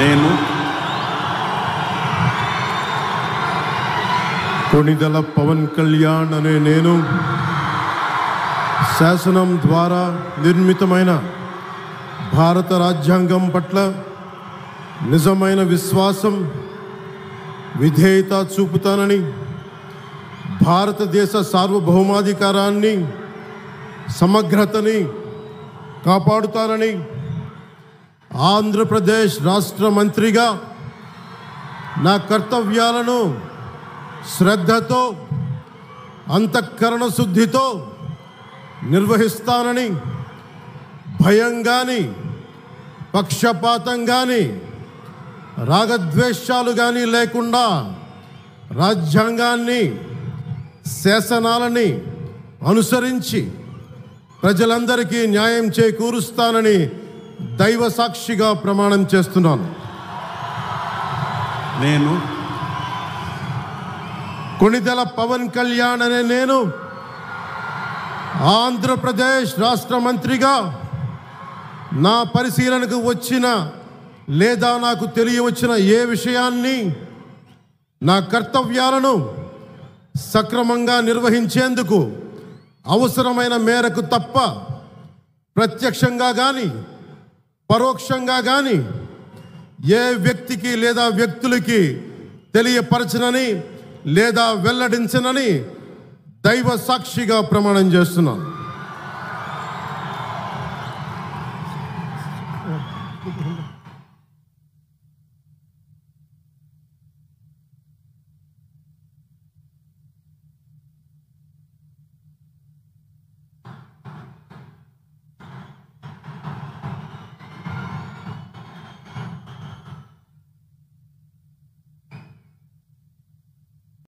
నేను కొణిదెల పవన్ కళ్యాణ్ అనే నేను శాసనం ద్వారా నిర్మితమైన భారత రాజ్యాంగం పట్ల నిజమైన విశ్వాసం విధేయత చూపుతానని, భారతదేశ సార్వభౌమాధికారాన్ని సమగ్రతని కాపాడుతానని, ఆంధ్రప్రదేశ్ రాష్ట్ర మంత్రిగా నా కర్తవ్యాలను శ్రద్ధతో అంతఃకరణ శుద్ధితో నిర్వహిస్తానని, భయం కానీ పక్షపాతం కానీ రాగద్వేషాలు కానీ లేకుండా రాజ్యాంగాన్ని శాసనాలని అనుసరించి ప్రజలందరికీ న్యాయం చేకూరుస్తానని దైవ సాక్షిగా ప్రమాణం చేస్తున్నాను. నేను కొణిదెల పవన్ కళ్యాణ్ అనే నేను ఆంధ్రప్రదేశ్ రాష్ట్ర మంత్రిగా నా పరిశీలనకు వచ్చిన లేదా నాకు తెలియవచ్చిన ఏ విషయాన్ని నా కర్తవ్యాలను సక్రమంగా నిర్వహించేందుకు అవసరమైన మేరకు తప్ప ప్రత్యక్షంగా కానీ పరోక్షంగా కానీ ఏ వ్యక్తికి లేదా వ్యక్తులకి తెలియపరచనని లేదా వెల్లడించనని దైవ సాక్షిగా ప్రమాణం చేస్తున్నాను.